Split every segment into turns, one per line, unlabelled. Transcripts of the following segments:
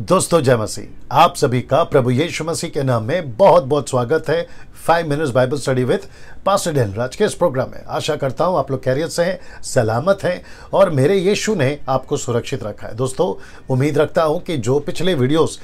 दोस्तों जय मसीह। आप सभी का प्रभु यीशु मसीह के नाम में बहुत बहुत स्वागत है 5 minutes Bible study with pastor Dhanraj के इस प्रोग्राम में। आशा करता हूं आप लोग खैरियत से हैं, सलामत हैं और मेरे यीशु ने आपको सुरक्षित रखा है। दोस्तों उम्मीद रखता हूं कि जो पिछले वीडियोस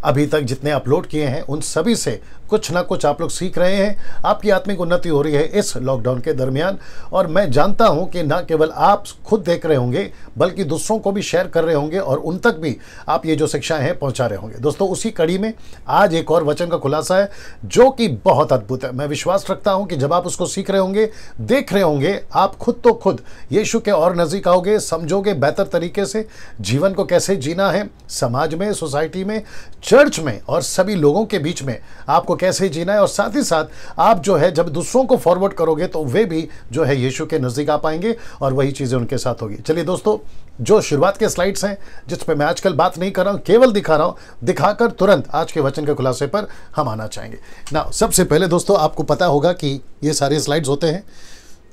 अभी तक जितने अपलोड किए हैं उन सभी से कुछ ना कुछ आप लोग सीख रहे हैं, आपकी आत्मिक उन्नति हो रही है इस लॉकडाउन के दरमियान। और मैं जानता हूं कि ना केवल आप खुद देख रहे होंगे बल्कि दूसरों को भी शेयर कर रहे होंगे और उन तक भी आप ये जो शिक्षाएं हैं पहुंचा रहे होंगे। दोस्तों उसी कड़ी में आज एक और वचन का खुलासा है जो कि बहुत अद्भुत है। मैं विश्वास रखता हूं कि जब आप उसको सीख रहे होंगे, देख रहे होंगे, आप खुद यीशु के और नज़दीक आओगे, समझोगे बेहतर तरीके से जीवन को कैसे जीना है, समाज में, सोसाइटी में, चर्च में और सभी लोगों के बीच में आपको कैसे जीना है। और साथ ही साथ आप जो है जब दूसरों को फॉरवर्ड करोगे तो वे भी जो है यीशु के नज़दीक आ पाएंगे और वही चीज़ें उनके साथ होगी। चलिए दोस्तों, जो शुरुआत के स्लाइड्स हैं जिस पे मैं आजकल बात नहीं कर रहा हूं, केवल दिखा रहा हूं, दिखाकर तुरंत आज के वचन के खुलासे पर हम आना चाहेंगे ना। सबसे पहले दोस्तों आपको पता होगा कि ये सारे स्लाइड्स होते हैं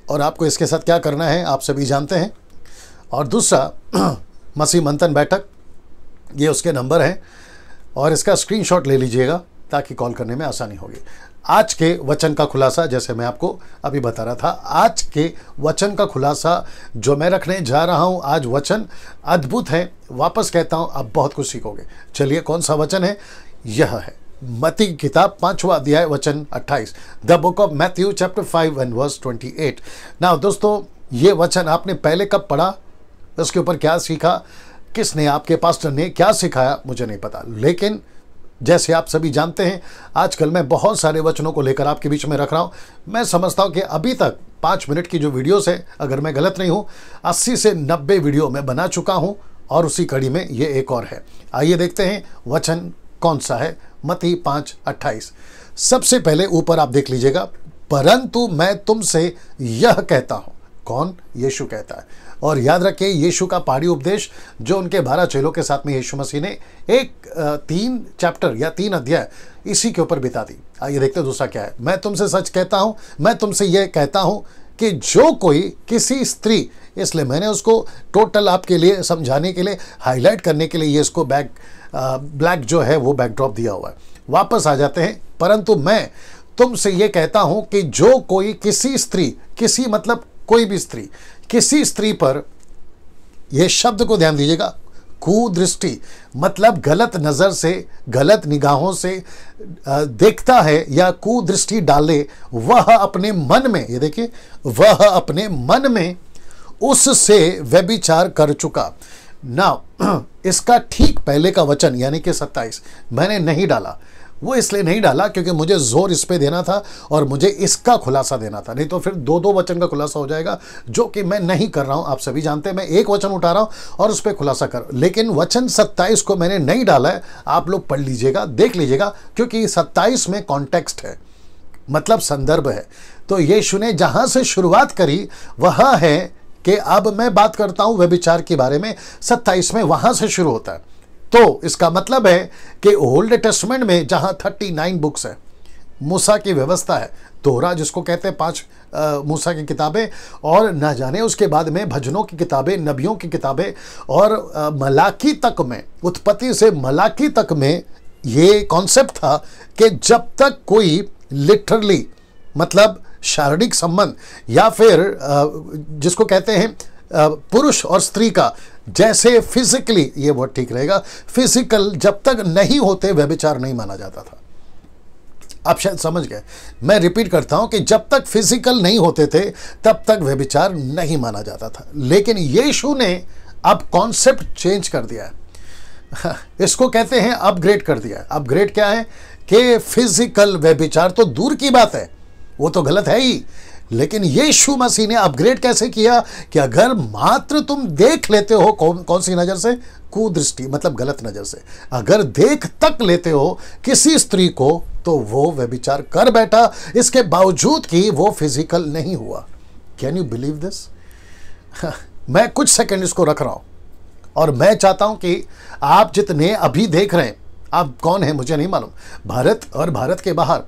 और आपको इसके साथ क्या करना है आप सभी जानते हैं। और दूसरा मसीह मंथन बैठक, ये उसके नंबर हैं और इसका स्क्रीनशॉट ले लीजिएगा ताकि कॉल करने में आसानी होगी। आज के वचन का खुलासा जैसे मैं आपको अभी बता रहा था, आज के वचन का खुलासा जो मैं रखने जा रहा हूं, आज वचन अद्भुत है। वापस कहता हूं आप बहुत कुछ सीखोगे। चलिए कौन सा वचन है? यह है मत्ती की किताब 5वां अध्याय वचन 28, the book of Matthew chapter 5 and verse 28। ना दोस्तों ये वचन आपने पहले कब पढ़ा, उसके ऊपर क्या सीखा, किसने, आपके पास्टर ने क्या सिखाया, मुझे नहीं पता। लेकिन जैसे आप सभी जानते हैं आजकल मैं बहुत सारे वचनों को लेकर आपके बीच में रख रहा हूं। मैं समझता हूं कि अभी तक 5 मिनट की जो वीडियोस है, अगर मैं गलत नहीं हूं, 80 से 90 वीडियो मैं बना चुका हूं और उसी कड़ी में ये एक और है। आइए देखते हैं वचन कौन सा है। मत्ती 5:28। सबसे पहले ऊपर आप देख लीजिएगा, परंतु मैं तुमसे यह कहता हूं। कौन? यीशु कहता है। और याद रखिए यीशु का पहाड़ी उपदेश जो उनके 12 चेलों के साथ में यीशु मसीह ने 3 चैप्टर या 3 अध्याय इसी के ऊपर बिता दी। आइए देखते हैं दूसरा क्या है। मैं तुमसे सच कहता हूं, मैं तुमसे यह कहता हूं कि जो कोई किसी स्त्री, इसलिए मैंने उसको टोटल आपके लिए समझाने के लिए, हाईलाइट करने के लिए ये इसको ब्लैक जो है वो बैकड्रॉप दिया हुआ है। वापस आ जाते हैं। परंतु मैं तुमसे ये कहता हूं कि जो कोई किसी स्त्री, किसी मतलब कोई भी स्त्री, किसी स्त्री पर, यह शब्द को ध्यान दीजिएगा, कुदृष्टि मतलब गलत नजर से, गलत निगाहों से देखता है या कुदृष्टि डाले, वह अपने मन में, ये देखिए, वह अपने मन में उससे व्यभिचार कर चुका। ना इसका ठीक पहले का वचन यानी कि 27 मैंने नहीं डाला। वो इसलिए नहीं डाला क्योंकि मुझे जोर इस पे देना था और मुझे इसका खुलासा देना था, नहीं तो फिर 2 वचन का खुलासा हो जाएगा, जो कि मैं नहीं कर रहा हूं। आप सभी जानते हैं मैं एक वचन उठा रहा हूं और उस पर खुलासा कर, लेकिन वचन 27 को मैंने नहीं डाला है। आप लोग पढ़ लीजिएगा, देख लीजिएगा, क्योंकि 27 में कॉन्टेक्स्ट है, मतलब संदर्भ है। तो यीशु ने जहां से शुरुआत करी वह है कि अब मैं बात करता हूं व्यभिचार के बारे में, 27 में वहां से शुरू होता है। तो इसका मतलब है कि ओल्ड टेस्टमेंट में जहां 39 बुक्स है, मूसा की व्यवस्था है, तोरा जिसको कहते हैं 5 मूसा की किताबें, और न जाने उसके बाद में भजनों की किताबें, नबियों की किताबें, और मलाकी तक में, उत्पत्ति से मलाकी तक में ये कॉन्सेप्ट था कि जब तक कोई लिटरली मतलब शारीरिक संबंध या फिर जिसको कहते हैं पुरुष और स्त्री का, जैसे फिजिकली, ये बहुत ठीक रहेगा, फिजिकल जब तक नहीं होते व्यभिचार नहीं माना जाता था। आप शायद समझ गए। मैं रिपीट करता हूं कि जब तक फिजिकल नहीं होते थे तब तक व्यभिचार नहीं माना जाता था। लेकिन यीशु ने अब कॉन्सेप्ट चेंज कर दिया है, इसको कहते हैं अपग्रेड कर दिया है। अपग्रेड क्या है कि फिजिकल व्यभिचार तो दूर की बात है, वो तो गलत है ही, लेकिन यीशु मसीह ने अपग्रेड कैसे किया कि अगर मात्र तुम देख लेते हो, कौन सी नजर से? कुदृष्टि मतलब गलत नजर से, अगर देख तक लेते हो किसी स्त्री को तो वो व्यभिचार कर बैठा, इसके बावजूद कि वो फिजिकल नहीं हुआ। Can you believe this? मैं कुछ सेकंड इसको रख रहा हूं और मैं चाहता हूं कि आप जितने अभी देख रहे हैं, आप कौन है मुझे नहीं मालूम, भारत और भारत के बाहर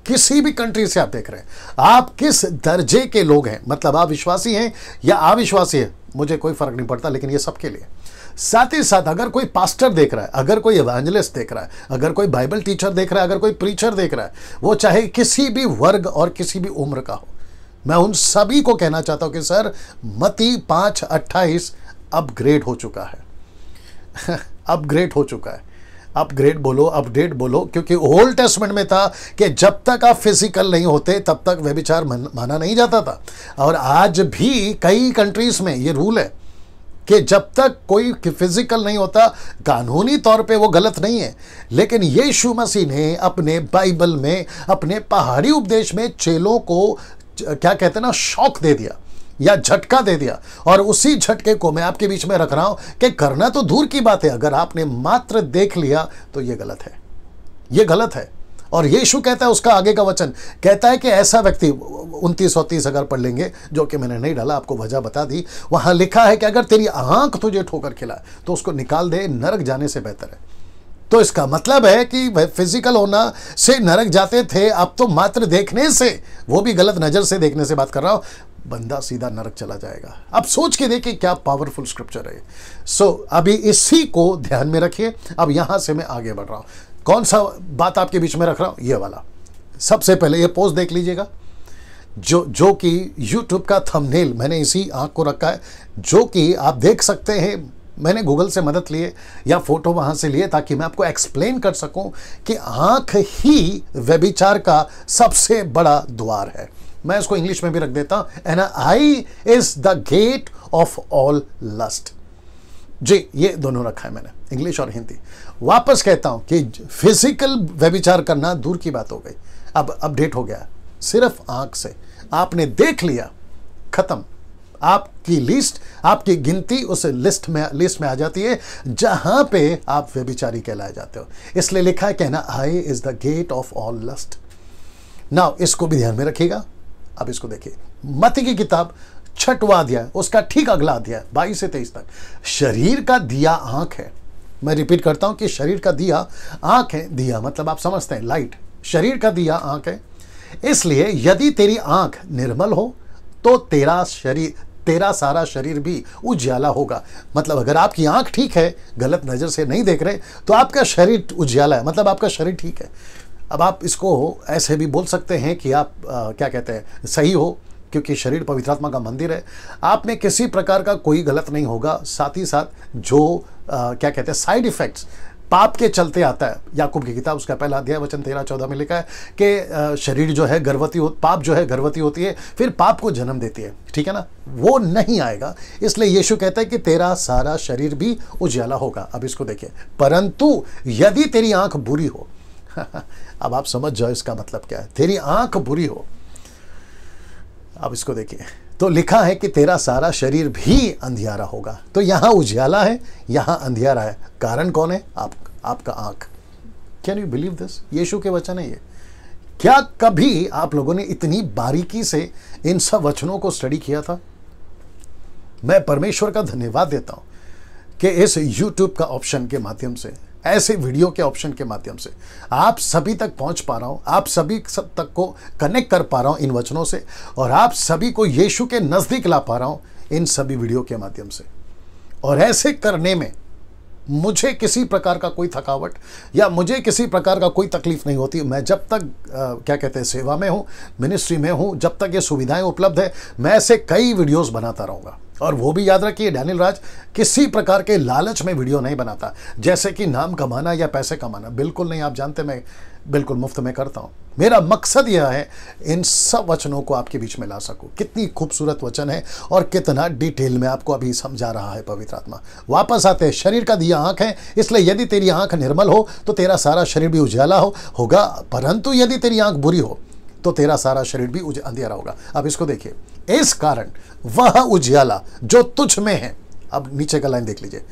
किसी भी कंट्री से आप देख रहे हैं, आप किस दर्जे के लोग हैं, मतलब आप विश्वासी हैं या अविश्वासी हैं, मुझे कोई फर्क नहीं पड़ता, लेकिन ये सबके लिए साथ ही साथ अगर कोई पास्टर देख रहा है, अगर कोई इवेंजलिस्ट देख रहा है, अगर कोई बाइबल टीचर देख रहा है, अगर कोई प्रीचर देख रहा है, वो चाहे किसी भी वर्ग और किसी भी उम्र का हो, मैं उन सभी को कहना चाहता हूं कि सर मत्ती 5:28 अपग्रेड हो चुका है। अपग्रेड हो चुका है। अपग्रेड बोलो, अपडेट बोलो, क्योंकि ओल्ड टेस्टमेंट में था कि जब तक आप फिजिकल नहीं होते तब तक व्यभिचार माना नहीं जाता था। और आज भी कई कंट्रीज में ये रूल है कि जब तक कोई फिजिकल नहीं होता, कानूनी तौर पे वो गलत नहीं है। लेकिन यीशु मसीह ने अपने बाइबल में, अपने पहाड़ी उपदेश में चेलों को क्या कहते हैं ना, शॉक दे दिया या झटका दे दिया। और उसी झटके को मैं आपके बीच में रख रहा हूं कि करना तो दूर की बात है, अगर आपने मात्र देख लिया तो ये गलत है, ये गलत है। और यीशु कहता है, उसका आगे का वचन कहता है कि ऐसा व्यक्ति 29 और 30 अगर पढ़ लेंगे, जो कि मैंने नहीं डाला, आपको वजह बता दी। वहां लिखा है कि अगर तेरी आंख तुझे ठोकर खिलाए तो उसको निकाल दे, नरक जाने से बेहतर है। तो इसका मतलब है कि फिजिकल होना से नरक जाते थे, अब तो मात्र देखने से, वो भी गलत नजर से देखने से बात कर रहा हूं, बंदा सीधा नरक चला जाएगा। अब सोच के देखिए क्या पावरफुल स्क्रिप्चर है। सो अभी इसी को ध्यान में रखिए। अब यहां से मैं आगे बढ़ रहा हूं। कौन सा बात आपके बीच में रख रहा हूं? ये वाला। सबसे पहले ये पोस्ट देख लीजिएगा, जो कि YouTube का थंबनेल मैंने इसी आंख को रखा है, जो कि आप देख सकते हैं। मैंने गूगल से मदद लिए या फोटो वहां से लिए ताकि मैं आपको एक्सप्लेन कर सकूं कि आंख ही व्यभिचार का सबसे बड़ा द्वार है। मैं इसको इंग्लिश में भी रख देता हूं, an eye is the gate of all lust. जी, ये दोनों रखा है मैंने, इंग्लिश और हिंदी। वापस कहता हूं कि फिजिकल व्यभिचार करना दूर की बात हो गई, अब अपडेट हो गया। सिर्फ आंख से आपने देख लिया, खत्म। आपकी लिस्ट, आपकी गिनती उस लिस्ट में आ जाती है जहां पे आप व्यभिचारी कहलाए जाते हो। इसलिए लिखा है कि ना, eye is the gate of all lust. Now इसको भी ध्यान में रखिएगा। अब इसको देखिए, मत्ती की किताब 6वां अध्याय, उसका ठीक अगला अध्याय 22 से 23 तक। शरीर का दिया आंख है। मैं रिपीट करता हूं कि शरीर का दिया आंख है। दिया मतलब आप समझते हैं, लाइट। शरीर का दिया आंख है। इसलिए यदि तेरी आंख निर्मल हो तो तेरा सारा शरीर भी उजियाला होगा। मतलब अगर आपकी आंख ठीक है, गलत नजर से नहीं देख रहे, तो आपका शरीर उजियाला है, मतलब आपका शरीर ठीक है। अब आप इसको ऐसे भी बोल सकते हैं कि आप क्या कहते हैं, सही हो, क्योंकि शरीर पवित्र आत्मा का मंदिर है। आप में किसी प्रकार का कोई गलत नहीं होगा। साथ ही साथ जो क्या कहते हैं, साइड इफेक्ट्स पाप के चलते आता है। याकूब की किताब उसका पहला अध्याय वचन 13-14 में लिखा है कि शरीर जो है पाप जो है गर्भवती होती है, फिर पाप को जन्म देती है। ठीक है ना, वो नहीं आएगा। इसलिए यीशु कहता है कि तेरा सारा शरीर भी उजियाला होगा। अब इसको देखिए, परंतु यदि तेरी आंख बुरी हो अब आप समझ जाओ इसका मतलब क्या है। तेरी आंख बुरी हो, अब इसको देखिए, तो लिखा है कि तेरा सारा शरीर भी अंधियारा होगा। तो यहां उजियाला है, यहां अंधियारा है। कारण कौन है? आपका आंख। Can you believe this? Yeshu के वचन है ये। क्या कभी आप लोगों ने इतनी बारीकी से इन सब वचनों को स्टडी किया था? मैं परमेश्वर का धन्यवाद देता हूं कि इस YouTube का ऑप्शन के माध्यम से, ऐसे वीडियो के ऑप्शन के माध्यम से आप सभी तक पहुंच पा रहा हूं, आप सभी सब तक को कनेक्ट कर पा रहा हूं इन वचनों से, और आप सभी को यीशु के नजदीक ला पा रहा हूं इन सभी वीडियो के माध्यम से। और ऐसे करने में मुझे किसी प्रकार का कोई थकावट या मुझे किसी प्रकार का कोई तकलीफ नहीं होती। मैं जब तक क्या कहते हैं, सेवा में हूं, मिनिस्ट्री में हूं, जब तक ये सुविधाएं उपलब्ध है, मैं ऐसे कई वीडियोस बनाता रहूंगा। और वो भी याद रखिए, डैनियल राज किसी प्रकार के लालच में वीडियो नहीं बनाता, जैसे कि नाम कमाना या पैसे कमाना। बिल्कुल नहीं, आप जानते मैं बिल्कुल मुफ्त में करता हूं। मेरा मकसद यह है इन सब वचनों को आपके बीच में ला सकूं। कितनी खूबसूरत वचन है और कितना डिटेल में आपको अभी समझा रहा है पवित्र आत्मा। वापस आते हैं, शरीर का दिया आंख है, इसलिए यदि तेरी आंख निर्मल हो तो तेरा सारा शरीर भी उजाला होगा, परंतु यदि तेरी आंख बुरी हो तो तेरा सारा शरीर भी अंधेरा होगा। अब इसको देखिए, इस कारण वह उजियाला जो तुझ में है, अब नीचे का लाइन देख लीजिए,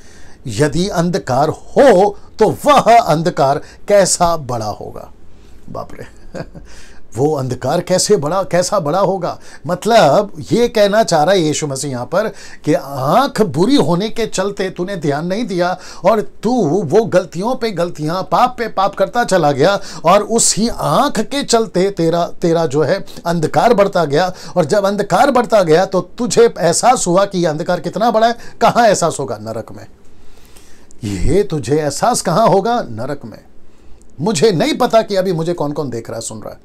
यदि अंधकार हो तो वह अंधकार कैसा बड़ा होगा। बाप रे वो अंधकार कैसा बड़ा होगा। मतलब ये कहना चाह रहा है यीशु मसीह यहां पर कि आंख बुरी होने के चलते तूने ध्यान नहीं दिया और तू वो गलतियों पे गलतियां, पाप पे पाप करता चला गया, और उसी आंख के चलते तेरा जो है अंधकार बढ़ता गया। और जब अंधकार बढ़ता गया तो तुझे एहसास हुआ कि यह अंधकार कितना बड़ा है। कहां एहसास होगा? नरक में। ये तुझे एहसास कहाँ होगा? नरक में। मुझे नहीं पता कि अभी मुझे कौन कौन देख रहा है, सुन रहा है,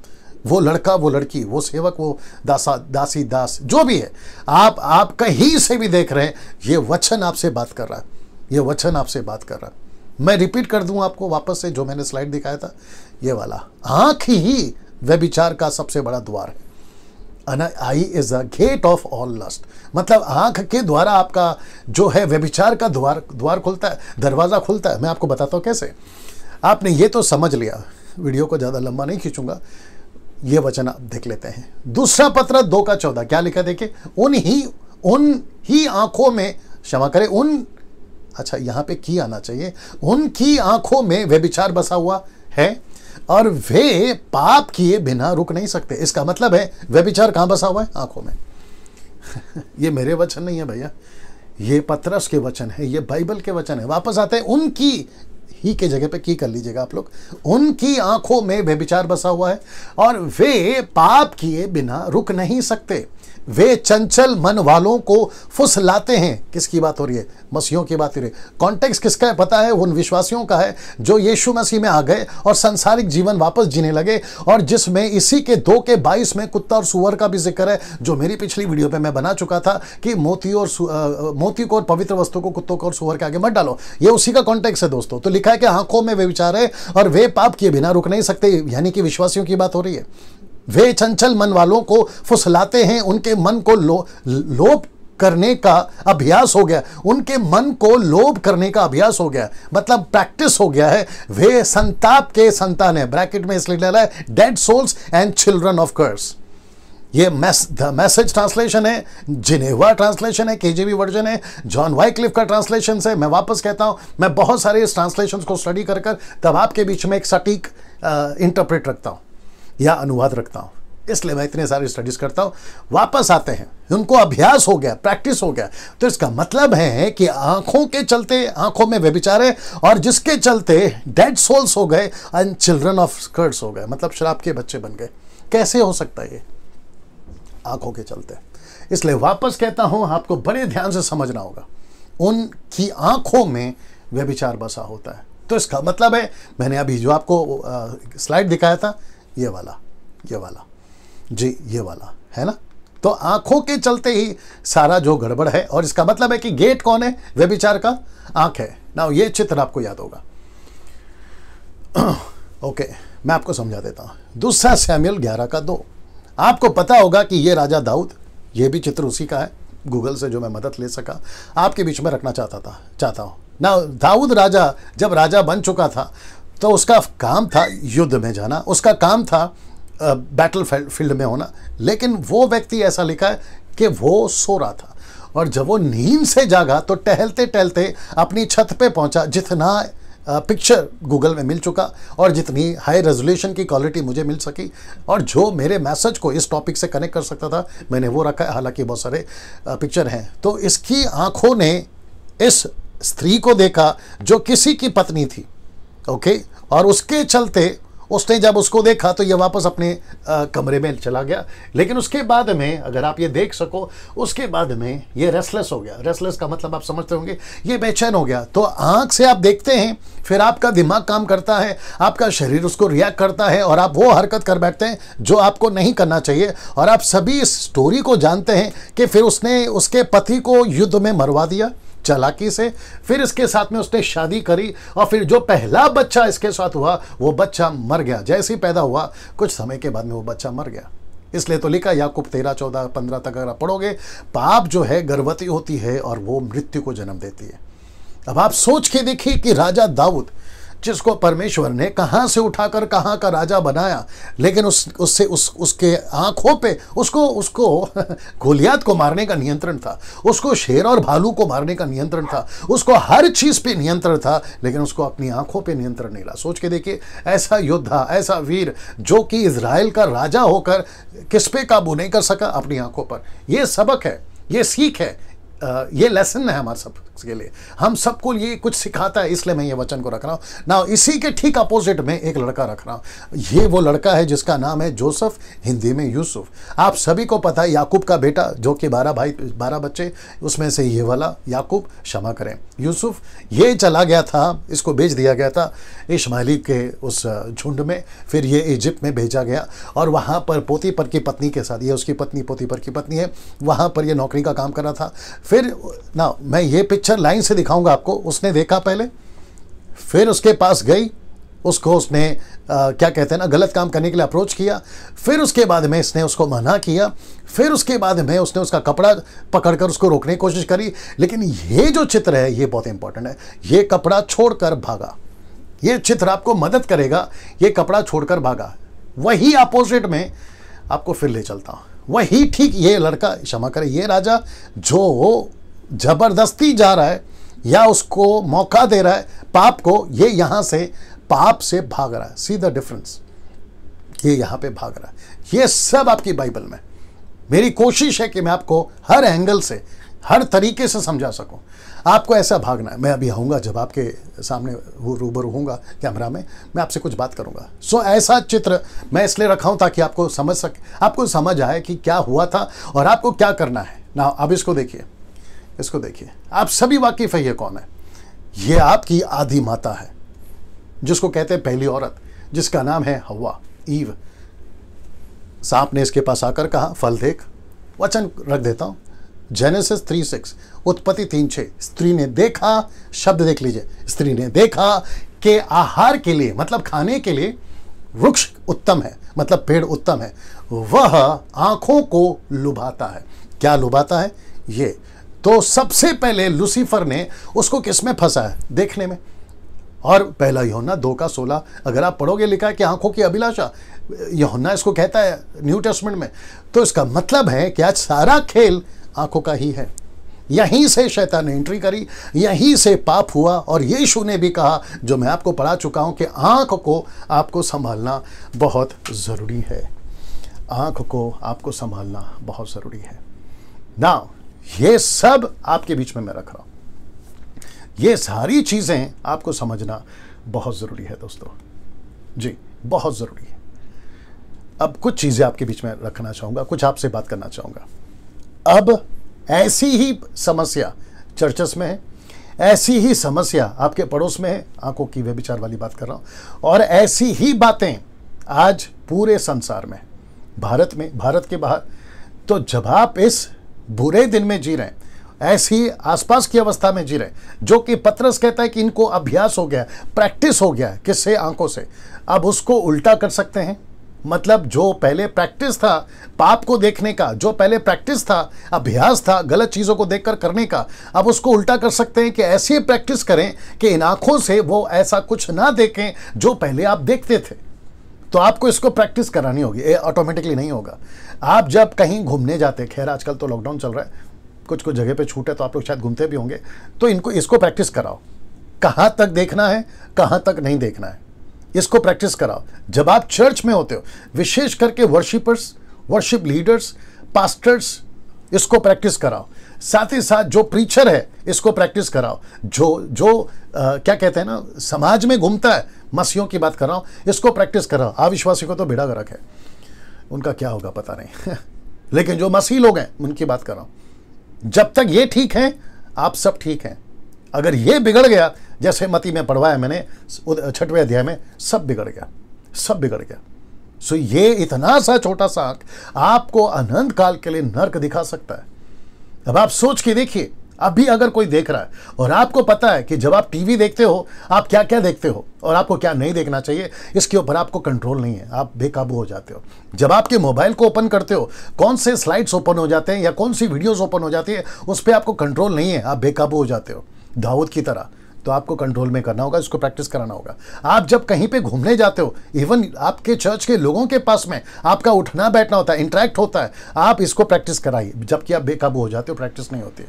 वो लड़का, वो लड़की, वो सेवक, वो दासी, दास, जो भी है, आप कहीं से भी देख रहे हैं, ये वचन आपसे बात कर रहा है, ये वचन आपसे बात कर रहा है। मैं रिपीट कर दूं आपको वापस से, जो मैंने स्लाइड दिखाया था, ये वाला, आंख ही व्यभिचार का सबसे बड़ा द्वार है। Eye is a gate of all lust, मतलब आंख के द्वारा आपका जो है व्यभिचार का द्वार खुलता है, दरवाजा खुलता है। मैं आपको बताता हूँ कैसे। आपने ये तो समझ लिया, वीडियो को ज़्यादा लंबा नहीं खींचूंगा, ये वचन आप देख लेते हैं। दूसरा पत्र 2:14 क्या लिखा देखिए, उन ही आंखों में, क्षमा करें, अच्छा यहाँ पे की आना चाहिए, उनकी आंखों में व्यभिचार बसा हुआ है और वे पाप किए बिना रुक नहीं सकते। इसका मतलब है व्यभिचार कहाँ बसा हुआ है? आंखों में। ये मेरे वचन नहीं है भैया, ये पतरस के वचन है, ये बाइबल के वचन है। वापस आते हैं, उनकी ही के जगह पे की कर लीजिएगा आप लोग। उनकी आंखों में व्यभिचार बसा हुआ है और वे पाप किए बिना रुक नहीं सकते। वे चंचल मन वालों को फुसलाते हैं। किसकी बात हो रही है? मसीहों की बात हो रही है। कॉन्टेक्स्ट किसका है पता है? उन विश्वासियों का है जो यीशु मसीह में आ गए और सांसारिक जीवन वापस जीने लगे, और जिसमें इसी के 2:22 में कुत्ता और सुअर का भी जिक्र है, जो मेरी पिछली वीडियो पे मैं बना चुका था कि मोती को और पवित्र वस्तु को कुत्तों को और सुअर के आगे मत डालो। ये उसी का कॉन्टेक्स्ट है दोस्तों। तो लिखा है कि आंखों में व्यभिचार है और वे पाप किए बिना रुक नहीं सकते, यानी कि विश्वासियों की बात हो रही है। वे चंचल मन वालों को फुसलाते हैं, उनके मन को लोभ करने का अभ्यास हो गया, उनके मन को लोभ करने का अभ्यास हो गया, मतलब प्रैक्टिस हो गया है। वे संताप के संतान है, ब्रैकेट में इसलिए डाला है, dead souls and children of curse. ये द मैसेज ट्रांसलेशन है, जिनेवा ट्रांसलेशन है, केजेवी वर्जन है, जॉन वाइक्लिफ का ट्रांसलेशन है। मैं वापस कहता हूं, मैं बहुत सारे इस ट्रांसलेशन को स्टडी कर तब आपके बीच में एक सटीक इंटरप्रेट रखता हूं या अनुवाद रखता हूं, इसलिए मैं इतने सारे स्टडीज करता हूं। वापस आते हैं, उनको अभ्यास हो गया, प्रैक्टिस हो गया। तो इसका मतलब है कि आंखों के चलते, आंखों में व्यभिचार है और जिसके चलते डेड सोल्स हो गए एंड चिल्ड्रन ऑफ स्कर्ट्स हो गए, मतलब शराब के बच्चे बन गए। कैसे हो सकता है ये? आंखों के चलते। इसलिए वापस कहता हूं, आपको बड़े ध्यान से समझना होगा, उनकी आंखों में व्यभिचार बसा होता है। तो इसका मतलब है, मैंने अभी जो आपको स्लाइड दिखाया था, ये वाला जी, ये वाला है ना। तो आंखों के चलते ही सारा जो गड़बड़ है, और इसका मतलब है कि गेट कौन है? व्यभिचार का आंख है ना। ये चित्र आपको याद होगा। ओके, मैं आपको समझा देता हूं। 2 शमूएल 11:2। आपको पता होगा कि ये राजा दाऊद, ये भी चित्र उसी का है, गूगल से जो मैं मदद ले सका आपके बीच में रखना चाहता हूं ना। दाऊद राजा जब राजा बन चुका था तो उसका काम था युद्ध में जाना, उसका काम था बैटल फील्ड में होना। लेकिन वो व्यक्ति, ऐसा लिखा है कि वो सो रहा था, और जब वो नींद से जागा तो टहलते टहलते अपनी छत पे पहुंचा। जितना पिक्चर गूगल में मिल चुका और जितनी हाई रेजोल्यूशन की क्वालिटी मुझे मिल सकी और जो मेरे मैसेज को इस टॉपिक से कनेक्ट कर सकता था, मैंने वो रखा है। हालांकि बहुत सारे पिक्चर हैं। तो इसकी आंखों ने इस स्त्री को देखा जो किसी की पत्नी थी, ओके, और उसके चलते उसने जब उसको देखा तो ये वापस अपने कमरे में चला गया। लेकिन उसके बाद में, अगर आप ये देख सको, उसके बाद में ये रेस्टलेस हो गया। रेस्टलेस का मतलब आप समझते होंगे, ये बेचैन हो गया। तो आंख से आप देखते हैं, फिर आपका दिमाग काम करता है, आपका शरीर उसको रिएक्ट करता है और आप वो हरकत कर बैठते हैं जो आपको नहीं करना चाहिए। और आप सभी इस स्टोरी को जानते हैं कि फिर उसने उसके पति को युद्ध में मरवा दिया चालाकी से, फिर इसके साथ में उसने शादी करी और फिर जो पहला बच्चा इसके साथ हुआ वो बच्चा मर गया। जैसे ही पैदा हुआ कुछ समय के बाद में वो बच्चा मर गया। इसलिए तो लिखा, याकूब 13, 14, 15 तक अगर आप पढ़ोगे, पाप जो है गर्भवती होती है और वो मृत्यु को जन्म देती है। अब आप सोच के देखिए कि राजा दाऊद, जिसको परमेश्वर ने कहां से उठाकर कहां का राजा बनाया, लेकिन उसके आंखों पे उसको गोलियात को मारने का नियंत्रण था, उसको शेर और भालू को मारने का नियंत्रण था, उसको हर चीज पे नियंत्रण था, लेकिन उसको अपनी आंखों पे नियंत्रण नहीं रहा। सोच के देखिए, ऐसा योद्धा, ऐसा वीर जो कि इजराइल का राजा होकर किस पे काबू नहीं कर सका? अपनी आंखों पर। यह सबक है, यह सीख है ये लेसन है हमारे सब के लिए, हम सबको ये कुछ सिखाता है, इसलिए मैं ये वचन को रख रहा हूँ ना। इसी के ठीक अपोजिट में एक लड़का रख रहा हूँ। ये वो लड़का है जिसका नाम है जोसेफ, हिंदी में यूसुफ। आप सभी को पता है याकूब का बेटा, जो कि 12 बच्चे, उसमें से ये वाला याकूब, क्षमा करें यूसुफ, ये चला गया था, इसको भेज दिया गया था इश्माइली के उस झुंड में। फिर ये इजिप्ट में भेजा गया और वहाँ पर पोतीपर की पत्नी के साथ, ये उसकी पत्नी पोतीपर की पत्नी है, वहाँ पर ये नौकरी का काम कर रहा था। फिर ना मैं ये पिक्चर लाइन से दिखाऊंगा आपको। उसने देखा पहले, फिर उसके पास गई, उसको उसने क्या कहते हैं ना, गलत काम करने के लिए अप्रोच किया। फिर उसके बाद में इसने उसको मना किया। फिर उसके बाद में उसने उसका कपड़ा पकड़कर उसको रोकने की कोशिश करी। लेकिन ये जो चित्र है ये बहुत इंपॉर्टेंट है। ये कपड़ा छोड़कर भागा। ये चित्र आपको मदद करेगा। ये कपड़ा छोड़कर भागा। वही अपोजिट में आपको फिर ले चलता हूं। वही ठीक ये लड़का, क्षमा करें, ये राजा जो जबरदस्ती जा रहा है या उसको मौका दे रहा है पाप को, ये यहां से पाप से भाग रहा है। सी द डिफरेंस, ये यहां पे भाग रहा है। ये सब आपकी बाइबल में। मेरी कोशिश है कि मैं आपको हर एंगल से, हर तरीके से समझा सकूं। आपको ऐसा भागना है। मैं अभी आऊँगा, जब आपके सामने रूबरू होऊंगा कैमरा में, मैं आपसे कुछ बात करूंगा। सो ऐसा चित्र मैं इसलिए रखा हूं ताकि आपको समझ सके, आपको समझ आए कि क्या हुआ था और आपको क्या करना है ना। अब इसको देखिए, इसको देखिए। आप सभी वाकिफ है ये कौन है? ये आपकी आदि माता है, जिसको कहते हैं पहली औरत, जिसका नाम है हव्वा, ईव। सांप ने इसके पास आकर कहा, फल देख। वचन रख देता हूं, जेनेसिस 3:6, उत्पत्ति 3:6। स्त्री ने देखा, शब्द देख लीजिए, स्त्री ने देखा कि आहार के लिए, मतलब खाने के लिए वृक्ष उत्तम है, मतलब पेड़ उत्तम है, वह आंखों को लुभाता है। क्या लुभाता है? ये तो सबसे पहले लूसीफर ने उसको किसमें फंसा है? देखने में। और पहला यूहन्ना 2:16 अगर आप पढ़ोगे, लिखा है कि आंखों की अभिलाषा, यूहन्ना इसको कहता है न्यू टेस्टमेंट में। तो इसका मतलब है कि आज सारा खेल आंखों का ही है। यहीं से शैतान ने एंट्री करी, यहीं से पाप हुआ। और यीशु ने भी कहा, जो मैं आपको पढ़ा चुका हूं, कि आंख को आपको संभालना बहुत ज़रूरी है। आंख को आपको संभालना बहुत ज़रूरी है ना। ये सब आपके बीच में मैं रख रहा हूं। ये सारी चीज़ें आपको समझना बहुत ज़रूरी है दोस्तों जी, बहुत ज़रूरी है। अब कुछ चीज़ें आपके बीच में रखना चाहूँगा, कुछ आपसे बात करना चाहूँगा। अब ऐसी ही समस्या चर्चेस में है, ऐसी ही समस्या आपके पड़ोस में है, आंखों की व्यभिचार वाली बात कर रहा हूँ। और ऐसी ही बातें आज पूरे संसार में, भारत में, भारत के बाहर। तो जब आप इस बुरे दिन में जी रहे हैं, ऐसी आसपास की अवस्था में जी रहे हैं, जो कि पतरस कहता है कि इनको अभ्यास हो गया, प्रैक्टिस हो गया है, किससे? आंखों से। अब उसको उल्टा कर सकते हैं। मतलब जो पहले प्रैक्टिस था पाप को देखने का, जो पहले प्रैक्टिस था, अभ्यास था गलत चीज़ों को देखकर करने का, अब उसको उल्टा कर सकते हैं कि ऐसी प्रैक्टिस करें कि इन आंखों से वो ऐसा कुछ ना देखें जो पहले आप देखते थे। तो आपको इसको प्रैक्टिस करानी होगी, ये ऑटोमेटिकली नहीं होगा। आप जब कहीं घूमने जाते, खैर आजकल तो लॉकडाउन चल रहा है, कुछ कुछ जगह पे छूट है तो आप लोग शायद घूमते भी होंगे, तो इसको प्रैक्टिस कराओ। कहाँ तक देखना है, कहाँ तक नहीं देखना है, इसको प्रैक्टिस कराओ। जब आप चर्च में होते हो, विशेष करके वर्शिपर्स, वर्शिप लीडर्स, पास्टर्स, इसको प्रैक्टिस कराओ। साथ ही साथ जो प्रीचर है, इसको प्रैक्टिस कराओ। जो क्या कहते हैं ना, समाज में घूमता है, मसीहों की बात कर रहा हूँ, इसको प्रैक्टिस कराओ। अविश्वासी को तो बेड़ा गर्क है, उनका क्या होगा पता नहीं लेकिन जो मसीह लोग हैं उनकी बात कर रहा हूँ। जब तक ये ठीक है, आप सब ठीक हैं। अगर ये बिगड़ गया, जैसे मती में पढ़वाया मैंने 6वें अध्याय में, सब बिगड़ गया, सब बिगड़ गया। सो ये इतना सा छोटा सा आंख आपको अनंत काल के लिए नर्क दिखा सकता है। अब आप सोच के देखिए, अभी अगर कोई देख रहा है और आपको पता है कि जब आप टीवी देखते हो आप क्या क्या देखते हो और आपको क्या नहीं देखना चाहिए, इसके ऊपर आपको कंट्रोल नहीं है, आप बेकाबू हो जाते हो। जब आपके मोबाइल को ओपन करते हो, कौन से स्लाइड्स ओपन हो जाते हैं या कौन सी वीडियोस ओपन हो जाती है, उस पर आपको कंट्रोल नहीं है, आप बेकाबू हो जाते हो दाऊद की तरह। तो आपको कंट्रोल में करना होगा, इसको प्रैक्टिस कराना होगा। आप जब कहीं पे घूमने जाते हो, इवन आपके चर्च के लोगों के पास में आपका उठना बैठना होता है, इंटरेक्ट होता है, आप इसको प्रैक्टिस कराइए। जबकि आप बेकाबू हो जाते हो, प्रैक्टिस नहीं होती।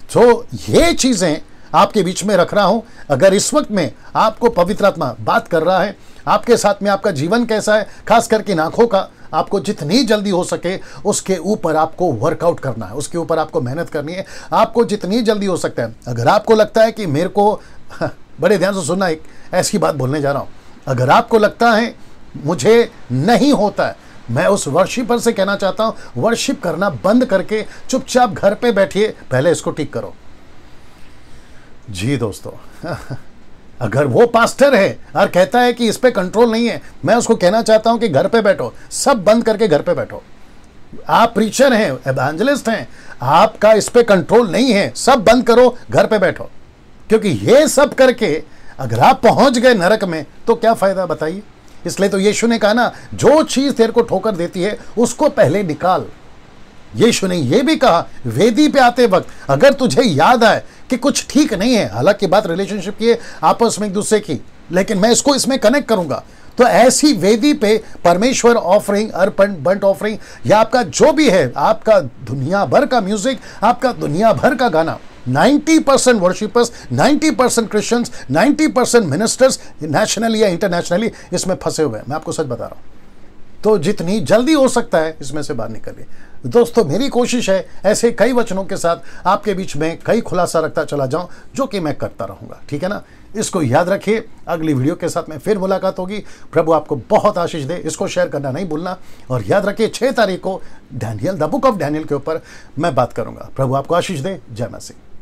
तो ये चीज़ें आपके बीच में रख रहा हूं। अगर इस वक्त में आपको पवित्र आत्मा बात कर रहा है, आपके साथ में आपका जीवन कैसा है, खास करके आंखों का, आपको जितनी जल्दी हो सके उसके ऊपर आपको वर्कआउट करना है, उसके ऊपर आपको मेहनत करनी है, आपको जितनी जल्दी हो सकता है। अगर आपको लगता है कि मेरे को बड़े ध्यान से सुनना, एक ऐसी बात बोलने जा रहा हूँ, अगर आपको लगता है मुझे नहीं होता है, मैं उस वर्शिपर से कहना चाहता हूं वर्शिप करना बंद करके चुपचाप घर पे बैठिए, पहले इसको ठीक करो। जी दोस्तों, अगर वो पास्टर है और कहता है कि इस पे कंट्रोल नहीं है, मैं उसको कहना चाहता हूं कि घर पे बैठो, सब बंद करके घर पे बैठो। आप प्रीचर हैं, एवेंजलिस्ट हैं, आपका इस पे कंट्रोल नहीं है, सब बंद करो, घर पे बैठो। क्योंकि ये सब करके अगर आप पहुंच गए नरक में तो क्या फायदा, बताइए। इसलिए तो यीशु ने कहा ना, जो चीज तेरे को ठोकर देती है उसको पहले निकाल। यीशु ने यह भी कहा वेदी पे आते वक्त, अगर तुझे याद आए कि कुछ ठीक नहीं है, हालांकि बात रिलेशनशिप की है, आपस में एक दूसरे की, लेकिन मैं इसको इसमें कनेक्ट करूंगा, तो ऐसी वेदी पे परमेश्वर ऑफरिंग, अर्पण, बंट ऑफरिंग, या आपका जो भी है, आपका दुनिया भर का म्यूजिक, आपका दुनिया भर का गाना, 90% वर्शिपर्स, 90% क्रिश्चियंस, 90% मिनिस्टर्स नेशनली या इंटरनेशनली इसमें फंसे हुए हैं। मैं आपको सच बता रहा हूं। तो जितनी जल्दी हो सकता है इसमें से बाहर निकलिए। दोस्तों, मेरी कोशिश है ऐसे कई वचनों के साथ आपके बीच में कई खुलासा रखता चला जाऊं, जो कि मैं करता रहूंगा, ठीक है ना। इसको याद रखिए, अगली वीडियो के साथ में फिर मुलाकात होगी। प्रभु आपको बहुत आशीष दे। इसको शेयर करना नहीं भूलना, और याद रखिए 6 तारीख को Daniel, the book of Daniel के ऊपर मैं बात करूंगा। प्रभु आपको आशीष दे। जय मसीह।